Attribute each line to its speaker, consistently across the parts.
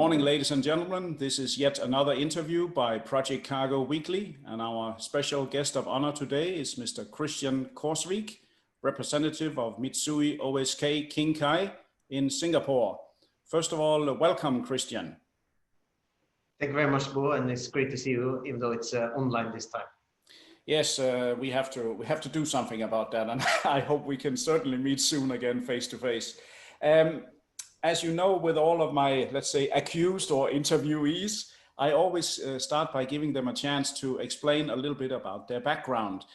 Speaker 1: morning, ladies and gentlemen. This is yet another interview by Project Cargo Weekly, and our special guest of honor today is Mr. Kristian Korsvik, representative of Mitsui O.S.K. Kinkai in Singapore. First of all, welcome, Kristian.
Speaker 2: Thank you very much, Bo, and it's great to see you, even though it's online this time.
Speaker 1: Yes, we have to do something about that, and I hope we can certainly meet soon again, face to face. As you know, with all of my, let's say, accused or interviewees, I always start by giving them a chance to explain a little bit about their background.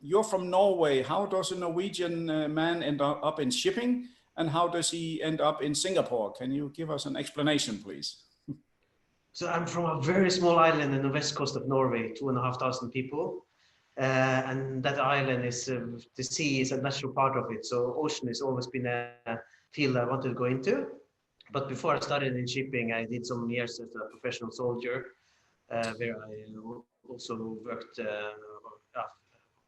Speaker 1: You're from Norway. How does a Norwegian man end up in shipping, and how does he end up in Singapore? Can you give us an explanation, please?
Speaker 2: So I'm from a very small island in the west coast of Norway, 2,500 people. And that island is, the sea is a natural part of it. So ocean has always been a field I wanted to go into. But before I started in shipping, I did some years as a professional soldier, where I also worked,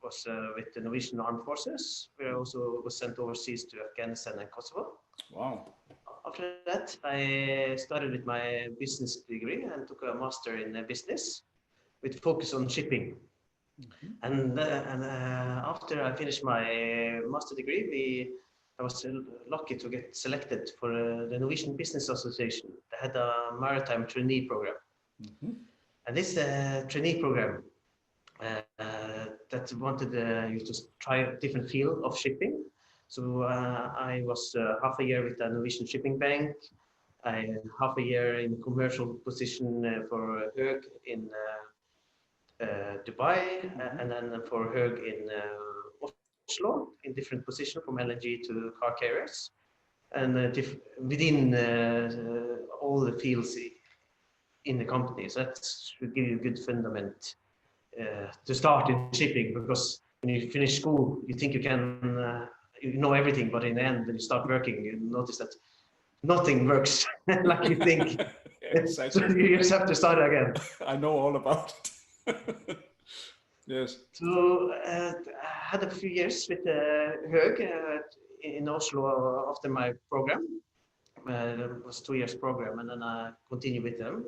Speaker 2: was with the Norwegian Armed Forces, where I also was sent overseas to Afghanistan and Kosovo. Wow. After that, I started with my business degree and took a master in business with focus on shipping. Mm-hmm. And after I finished my master degree, I was lucky to get selected for the Norwegian Business Association. They had a maritime trainee program. Mm-hmm. And this trainee program that wanted you to try a different field of shipping. So I was half a year with the Norwegian Shipping Bank, half a year in commercial position for Höegh in Dubai, and then for Höegh in Oslo, in different positions from LNG to car carriers, and within all the fields in the company. So that should give you a good fundament to start in shipping, because when you finish school, you think you can you know everything, but in the end, when you start working, you notice that nothing works like you think. Exactly. So you just have to start again.
Speaker 1: I know all about it. Yes.
Speaker 2: So I had a few years with Höegh in Oslo after my program. It was a 2 years program, and then I continued with them.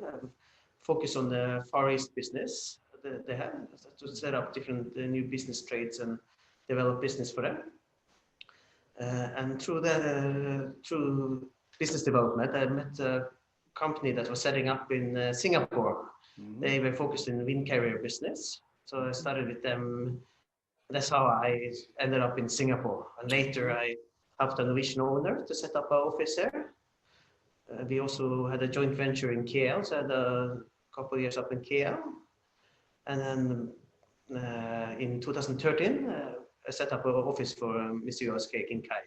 Speaker 2: Focus on the Far East business. They had to set up different new business trades and develop business for them. And through business development, I met a company that was setting up in Singapore. Mm-hmm. They were focused in wind carrier business. So I started with them. That's how I ended up in Singapore. And later I helped a Norwegian owner to set up an office there. We also had a joint venture in KL, so I had a couple of years up in KL. And then in 2013, I set up an office for Mitsui O.S.K. Kinkai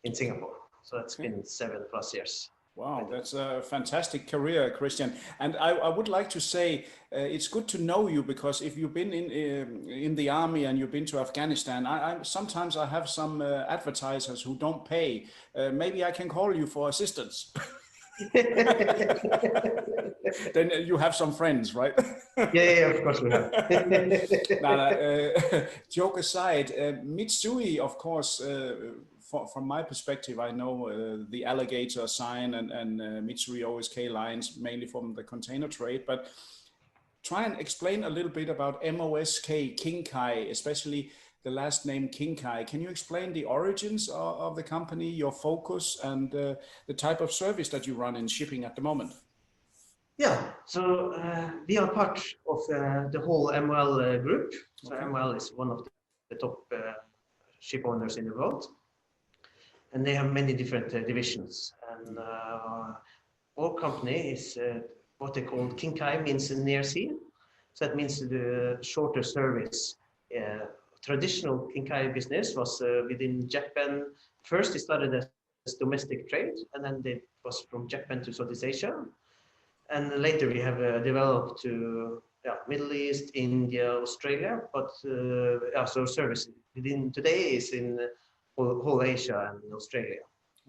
Speaker 2: in Singapore. So that's been 7+ years.
Speaker 1: Wow, that's a fantastic career, Kristian. And I would like to say it's good to know you, because if you've been in the army and you've been to Afghanistan, sometimes I have some advertisers who don't pay. Maybe I can call you for assistance. Then you have some friends, right?
Speaker 2: Yeah, of course we have.
Speaker 1: Joke aside, Mitsui, of course, from my perspective, I know the alligator sign and Mitsui O.S.K. lines, mainly from the container trade, but try and explain a little bit about M.O.S.K. Kinkai, especially the last name Kinkai. Can you explain the origins of the company, your focus, and the type of service that you run in shipping at the moment?
Speaker 2: Yeah, so we are part of the whole MOL group. So okay. MOL is one of the top ship owners in the world. And they have many different divisions. And our company is what they call Kinkai, means near sea. So that means the shorter service. Traditional Kinkai business was within Japan. First, it started as domestic trade, and then it was from Japan to Southeast Asia. And later we have developed to Middle East, India, Australia. But so service within today is in whole Asia and Australia.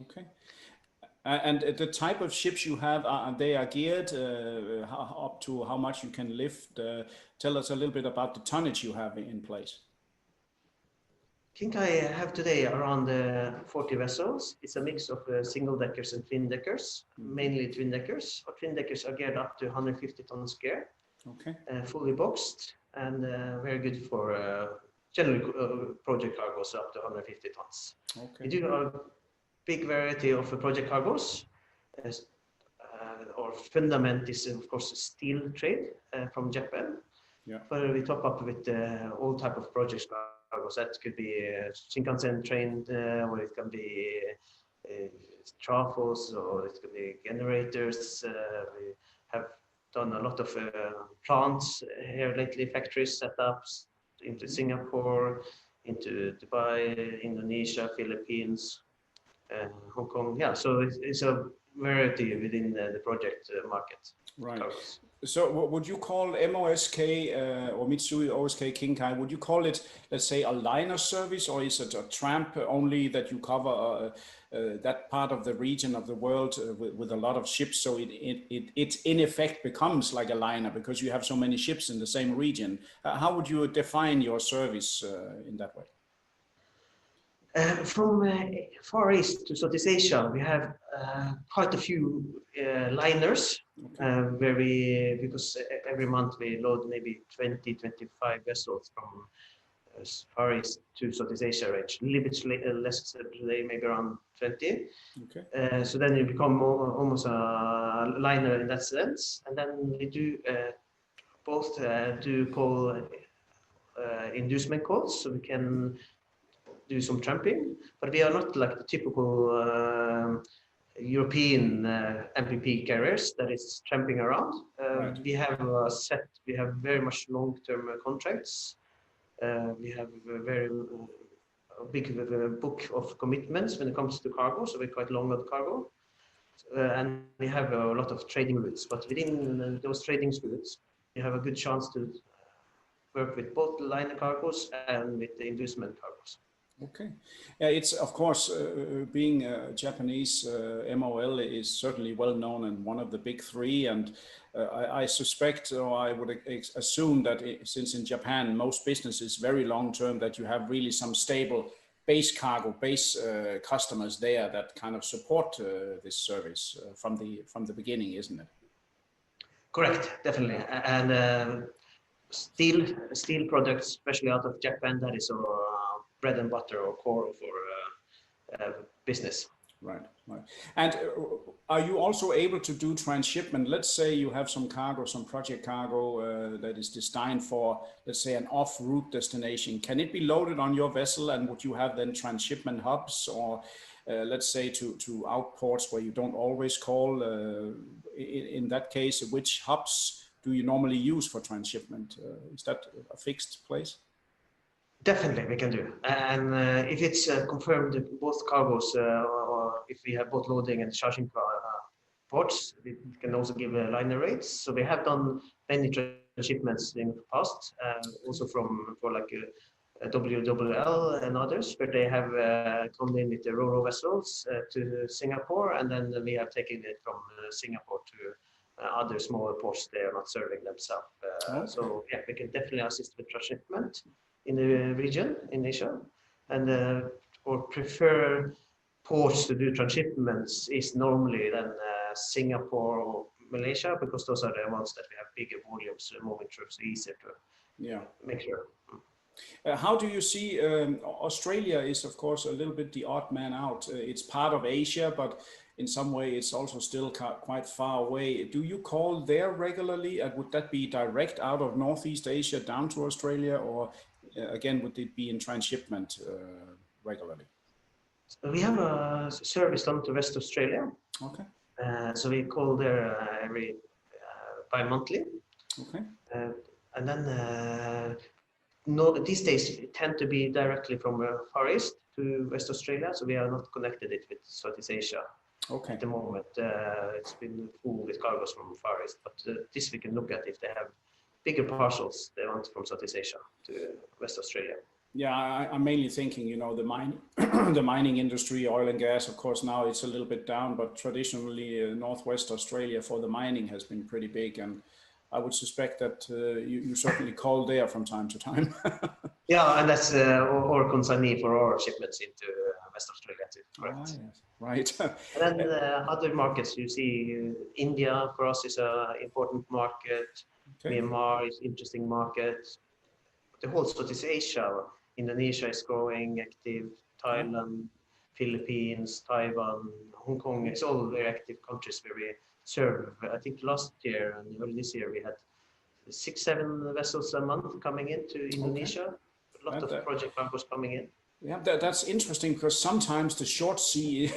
Speaker 1: Okay. And the type of ships you have, they are geared up to how much you can lift. Tell us a little bit about the tonnage you have in place.
Speaker 2: Kinkai have today around 40 vessels. It's a mix of single deckers and twin deckers, mainly twin deckers. Our twin deckers are geared up to 150 tons gear,
Speaker 1: Okay.
Speaker 2: fully boxed, and very good for generally project cargos up to 150 tons.
Speaker 1: Okay.
Speaker 2: We do a big variety of project cargos. Our fundament is, of course, steel trade from Japan.
Speaker 1: Yeah.
Speaker 2: But we top up with all type of project cargos. That could be Shinkansen trained, or it can be trafos, or it could be generators. We have done a lot of plants here lately, factory setups into Singapore, into Dubai, Indonesia, Philippines, Hong Kong. Yeah, so it's a variety within the project market.
Speaker 1: Right.
Speaker 2: Cargos.
Speaker 1: So would you call M.O.S.K or Mitsui O.S.K Kinkai, would you call it, let's say, a liner service, or is it a tramp only that you cover that part of the region of the world with a lot of ships? So it in effect becomes like a liner because you have so many ships in the same region. How would you define your service in that way?
Speaker 2: From Far East to Southeast Asia, we have quite a few liners, okay. Because every month we load maybe 20, 25 vessels from Far East to Southeast Asia range. A little bit less today, maybe around 20. Okay. So then you become almost a liner in that sense. And then we do both do call inducement calls, so we can do some tramping, but we are not like the typical European MPP carriers that is tramping around. Right. We have very much long-term contracts. We have a very big book of commitments when it comes to cargo, so we're quite long on cargo. And we have a lot of trading routes, but within those trading routes, you have a good chance to work with both liner cargos and with the inducement cargos.
Speaker 1: Okay. Yeah, it's of course, being Japanese, MOL is certainly well known and one of the big three. And I suspect, or I would assume that since in Japan, most business is very long term, that you have really some stable base cargo, base customers there that kind of support this service from the beginning, isn't it?
Speaker 2: Correct, definitely. And steel products, especially out of Japan, that is our bread and butter or core of our business.
Speaker 1: Right, right. And are you also able to do transshipment? Let's say you have some cargo, some project cargo that is destined for, let's say, an off-route destination. Can it be loaded on your vessel, and would you have then transshipment hubs, or let's say to outports where you don't always call? In that case, which hubs do you normally use for transshipment? Is that a fixed place?
Speaker 2: Definitely, we can do. And if it's confirmed both cargos, or if we have both loading and charging ports, we can also give liner rates. So we have done many transshipments in the past, also for like WWL and others, where they have come in with the Ro-Ro vessels to Singapore, and then we have taken it from Singapore to other smaller ports they are not serving themselves. Okay. So yeah, we can definitely assist with transshipment in the region, in Asia, and or prefer ports to do transshipments is normally then Singapore or Malaysia, because those are the ones that we have bigger volumes moving through, so easier to make sure.
Speaker 1: How do you see Australia is of course a little bit the odd man out. It's part of Asia, but in some way it's also still quite far away. Do you call there regularly? Would that be direct out of Northeast Asia down to Australia, or again, would it be in transshipment regularly?
Speaker 2: So we have a service down to West Australia.
Speaker 1: Okay.
Speaker 2: So we call there every bi-monthly.
Speaker 1: Okay.
Speaker 2: And then these days tend to be directly from Far East to West Australia, so we are not connected it with Southeast Asia. Okay. At the moment, it's been full with cargoes from Far East, but this we can look at if they have bigger parcels they want from Southeast Asia to West Australia.
Speaker 1: Yeah, I'm mainly thinking, you know, the mining industry, oil and gas. Of course, now it's a little bit down, but traditionally, Northwest Australia for the mining has been pretty big, and I would suspect that you certainly call there from time to time.
Speaker 2: Yeah, and that's or consignee for our shipments into West Australia too. Correct.
Speaker 1: Ah, yes. Right.
Speaker 2: And then other markets, you see, India for us is an important market.
Speaker 1: Okay.
Speaker 2: Myanmar is interesting market. The whole Southeast Asia, Indonesia is growing active. Thailand, Philippines, Taiwan, Hong Kong. It's all very active countries where we serve. I think last year and early this year we had 6-7 vessels a month coming into Indonesia. A lot of project cargoes coming in.
Speaker 1: Yeah, that's interesting because sometimes the short sea,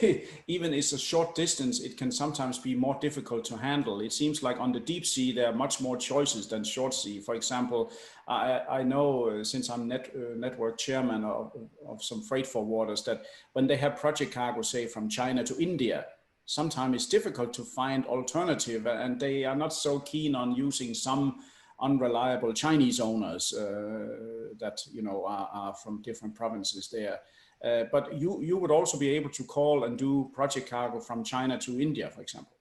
Speaker 1: even is a short distance, it can sometimes be more difficult to handle. It seems like on the deep sea, there are much more choices than short sea. For example, I know since I'm network chairman of some freight forwarders that when they have project cargo, say from China to India, sometimes it's difficult to find alternative and they are not so keen on using some unreliable Chinese owners that are from different provinces there. But you would also be able to call and do project cargo from China to India, for example.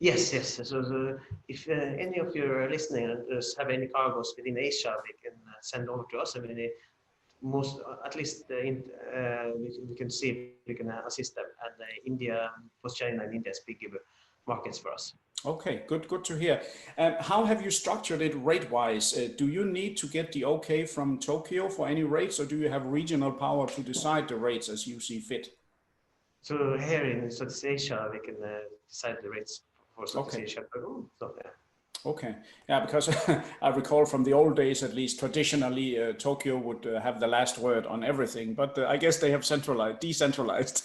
Speaker 2: Yes. So if any of your listeners have any cargoes within Asia, they can send over to us. I mean, most at least we can see if we can assist them. And India, both China and India is big markets for us.
Speaker 1: Okay, good to hear. How have you structured it rate-wise? Do you need to get the okay from Tokyo for any rates, or do you have regional power to decide the rates as you see fit?
Speaker 2: So here in Southeast Asia, we can decide the rates for Southeast Asia. So, yeah. Okay,
Speaker 1: yeah, because I recall from the old days, at least traditionally, Tokyo would have the last word on everything, but I guess they have decentralized.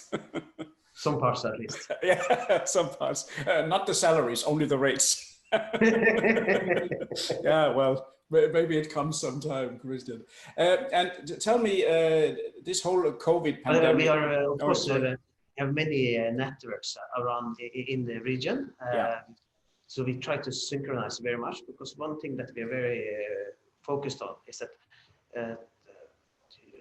Speaker 2: Some parts at least.
Speaker 1: Yeah, some parts. Not the salaries, only the rates. Yeah, well, maybe it comes sometime, Kristian. And tell me, this whole COVID pandemic.
Speaker 2: We are, of course, have many networks around in the region. So we try to synchronize very much because one thing that we are very focused on is that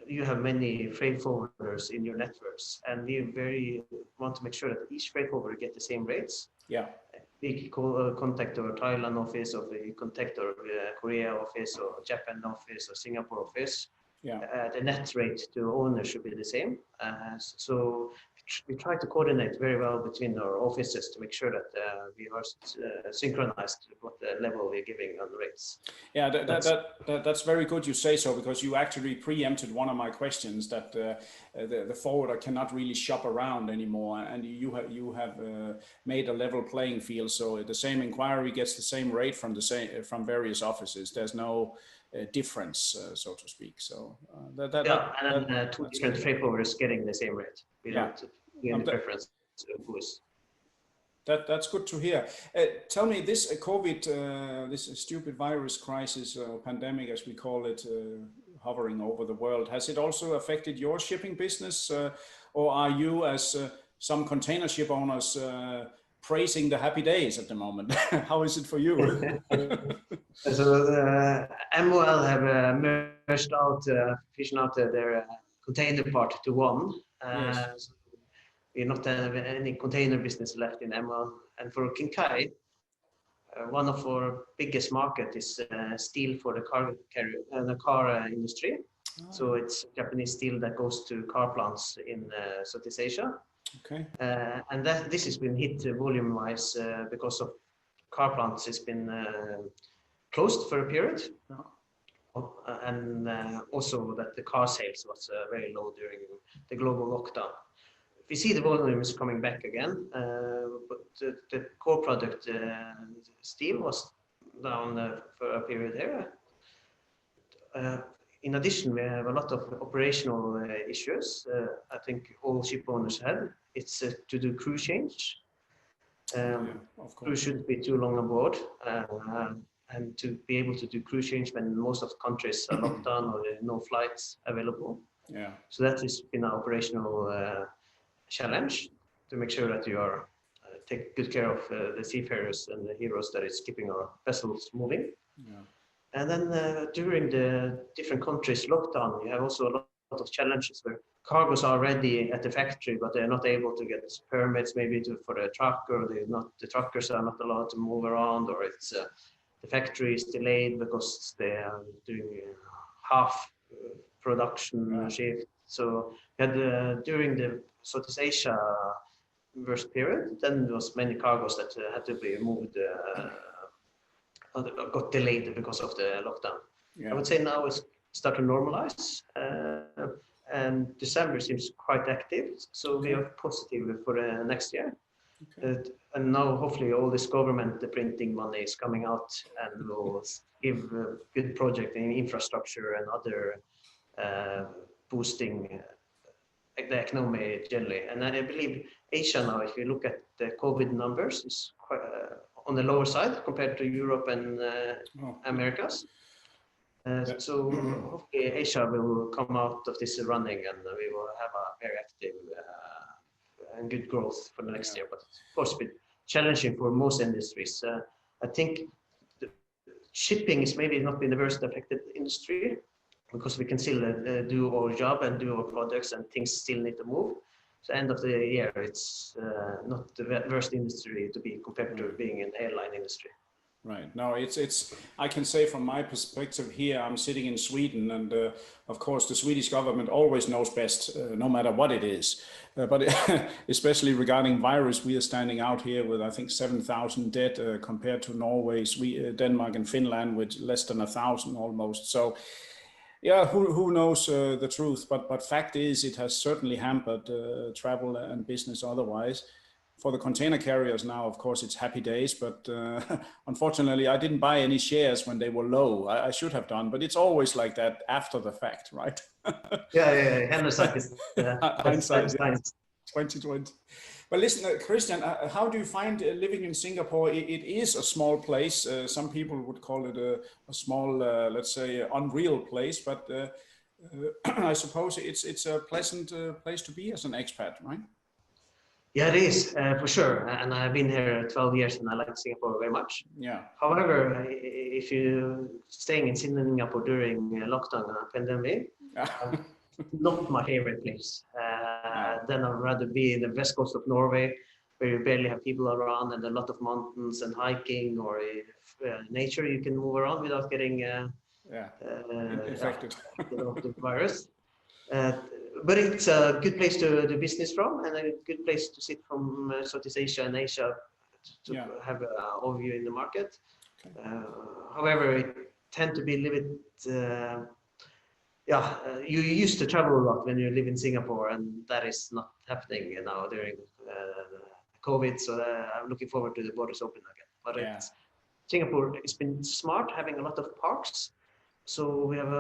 Speaker 2: you have many freight forwarders in your networks, and we want to make sure that each freight forwarder get the same rates.
Speaker 1: Yeah.
Speaker 2: We contact our Thailand office, or we contact our Korea office, or Japan office, or Singapore office. Yeah. The net rate to owners should be the same. So we try to coordinate very well between our offices to make sure that we are synchronized with what the level we're giving on the rates.
Speaker 1: Yeah, that's very good you say so, because you actually preempted one of my questions that the forwarder cannot really shop around anymore, and you have made a level playing field, so the same inquiry gets the same rate from various offices. There's no difference, so to speak. So
Speaker 2: two different freight forwarders getting the same rate. We don't give any preference to who is.
Speaker 1: That's good to hear. Tell me, this COVID, this stupid virus crisis, pandemic as we call it, hovering over the world, has it also affected your shipping business, or are you, as some container ship owners, praising the happy days at the moment? How is it for you?
Speaker 2: So MOL have merged out, fission out their container part to one.
Speaker 1: Yes.
Speaker 2: So we not have any container business left in MOL. And for Kinkai, one of our biggest market is steel for the car carrier and the car industry. Oh. So it's Japanese steel that goes to car plants in Southeast Asia. Okay. And this has been hit volume-wise because of car plants has been closed for a period. Oh. And also that the car sales was very low during the global lockdown. We see the volume is coming back again, but the core product steel was down for a period there. In addition, we have a lot of operational issues. I think all ship owners had. It's to do crew change. Crew shouldn't be too long aboard, and to be able to do crew change when most of the countries are locked down or there are no flights available. Yeah. So that has been an operational challenge to make sure that you are take good care of the seafarers and the heroes that is keeping our vessels moving. Yeah. And then during the different countries lockdown, you have also a lot of challenges where cargoes are ready at the factory, but they're not able to get permits maybe for the truck, or the truckers are not allowed to move around, or it's the factory is delayed because they are doing half production shift. So we had during the Southeast Asia worst period, then there was many cargoes that had to be moved, got delayed because of the lockdown. I would say now it's starting to normalize, and December seems quite active, so we are positive for next year. And now hopefully all this government, the printing money is coming out and will give good project in infrastructure and other boosting the economy generally. And I believe Asia now, if you look at the COVID numbers, is quite on the lower side compared to Europe and Americas. So hopefully Asia will come out of this running, and we will have a very active and good growth for the next year. But of course, it's challenging for most industries. I think the shipping is maybe not been the worst affected industry, because we can still do our job and do our products, and things still need to move. So end of the year, it's not the worst industry to be compared to being in the airline industry.
Speaker 1: Right. No, it's. I can say from my perspective here, I'm sitting in Sweden, and of course the Swedish government always knows best, no matter what it is. But especially regarding virus, we are standing out here with I think 7,000 dead compared to Norway, Denmark, and Finland with less than 1,000 almost. So. Yeah, who knows the truth? But fact is, it has certainly hampered travel and business otherwise. For the container carriers now, of course, it's happy days. But unfortunately, I didn't buy any shares when they were low. I should have done, but it's always like that after the fact, right?
Speaker 2: Yeah. Hindsight is
Speaker 1: hindsight. 2020. Well, listen, Kristian, how do you find living in Singapore? It is a small place. Some people would call it a small, let's say, unreal place, but I suppose it's a pleasant place to be as an expat, right?
Speaker 2: Yeah, it is, for sure. And I've been here 12 years and I like Singapore very much.
Speaker 1: Yeah.
Speaker 2: However, if you're staying in Singapore during lockdown and pandemic, not my favorite place. Then I'd rather be in the west coast of Norway, where you barely have people around and a lot of mountains and hiking, or nature you can move around without getting infected with the virus. But it's a good place to do business from, and a good place to sit from Southeast Asia and Asia to have an overview in the market. Okay. However, it tend to be a little bit. You used to travel a lot when you live in Singapore, and that is not happening now during COVID. So I'm looking forward to the borders open again. But Singapore has been smart, having a lot of parks. So we have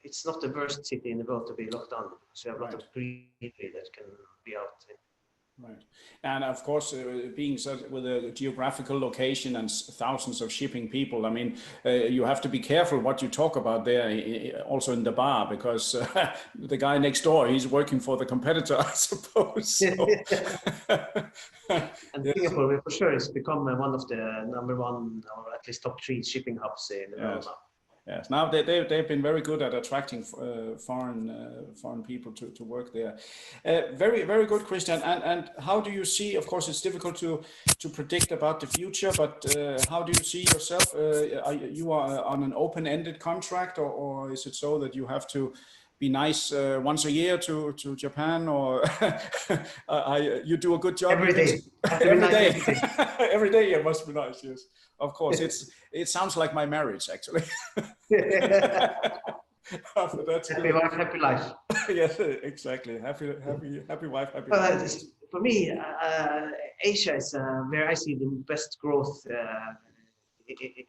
Speaker 2: it's not the worst city in the world to be locked down. So we have a lot of greenery that can be out in.
Speaker 1: Right. And of course, being such with a geographical location and thousands of shipping people, I mean, you have to be careful what you talk about there, also in the bar, because the guy next door, he's working for the competitor, I suppose. So.
Speaker 2: And Singapore, for sure, has become one of the #1 or at least top 3 shipping hubs in the world now.
Speaker 1: Yes, now they've been very good at attracting foreign people to work there. Very, very good, Kristian. And how do you see? Of course, it's difficult to predict about the future, but how do you see yourself? You are on an open-ended contract, or is it so that you have to be nice once a year to Japan, or you do a good job
Speaker 2: every day?
Speaker 1: Every day. Every day it must be nice. Yes, of course. It sounds like my marriage, actually.
Speaker 2: Happy wife, happy life.
Speaker 1: Yes, exactly. Happy wife, happy life.
Speaker 2: For me, Asia is where I see the best growth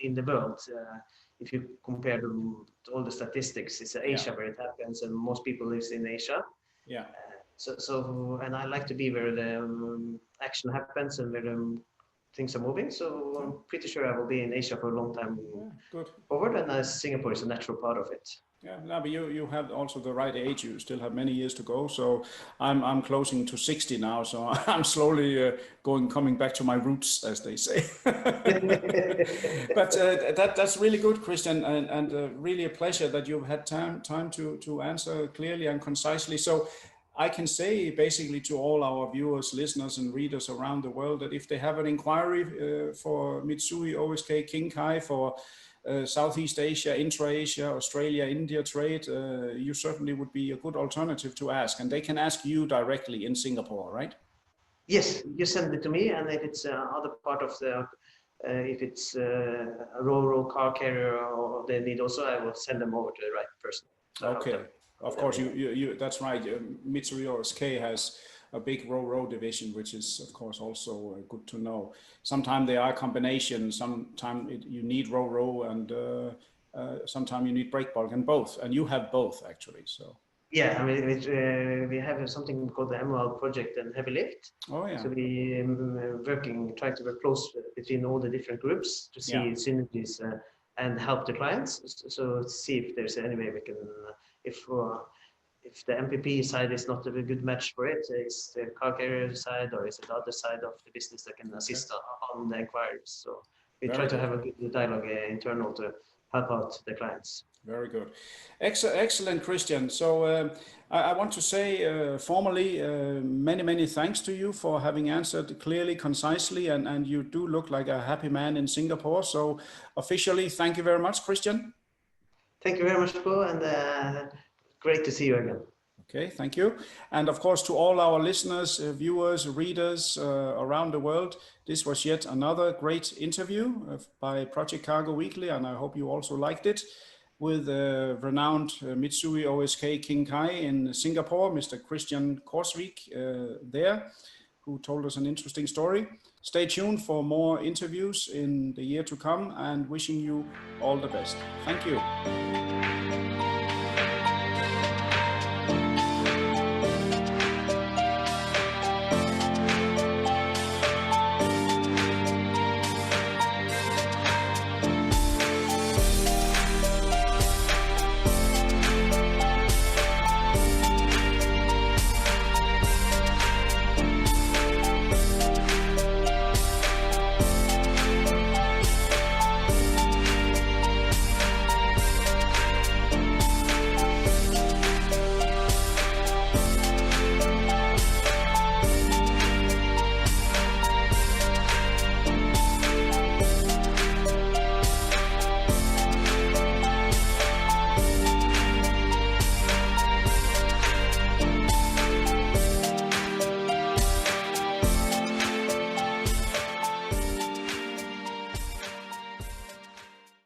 Speaker 2: in the world. If you compare to all the statistics, it's Asia where it happens, and most people live in Asia.
Speaker 1: Yeah.
Speaker 2: So and I like to be where the action happens and where the things are moving. So I'm pretty sure I will be in Asia for a long time forward, and Singapore is a natural part of it.
Speaker 1: Yeah, no, but you have also the right age. You still have many years to go. So I'm closing to 60 now. So I'm slowly coming back to my roots, as they say. But that's really good, Kristian, and really a pleasure that you've had time to answer clearly and concisely. So I can say basically to all our viewers, listeners, and readers around the world that if they have an inquiry for Mitsui O.S.K. Kinkai for Southeast Asia, Intra-Asia, Australia, India trade, you certainly would be a good alternative to ask. And they can ask you directly in Singapore, right?
Speaker 2: Yes, you send it to me, and if it's other part of the, if it's a ro-ro car carrier or they need also, I will send them over to the right person. So
Speaker 1: okay, of course, you that's right. Mitsui O.S.K has a big ro-ro division, which is of course also good to know. Sometimes there are combinations. Sometimes you need ro-ro, and sometimes you need break bulk, and both. And you have both actually. So.
Speaker 2: Yeah, I mean, we have something called the Emerald Project and Heavy Lift.
Speaker 1: Oh yeah.
Speaker 2: So we trying to work close between all the different groups to see synergies and help the clients. So see if there's any way we can, if the MPP side is not a good match for it, is the car carrier side or is it the other side of the business that can assist on the inquiries. So we try to have a good dialogue internal to help out the clients.
Speaker 1: Very good. Excellent, Kristian. So I want to say formally many thanks to you for having answered clearly, concisely, and you do look like a happy man in Singapore. So officially, thank you very much, Kristian.
Speaker 2: Thank you very much, Bo, and great to see you again.
Speaker 1: Okay, thank you. And of course, to all our listeners, viewers, readers around the world, this was yet another great interview by Project Cargo Weekly, and I hope you also liked it, with renowned Mitsui O.S.K Kinkai in Singapore, Mr. Kristian Korsvik there, who told us an interesting story. Stay tuned for more interviews in the year to come, and wishing you all the best. Thank you.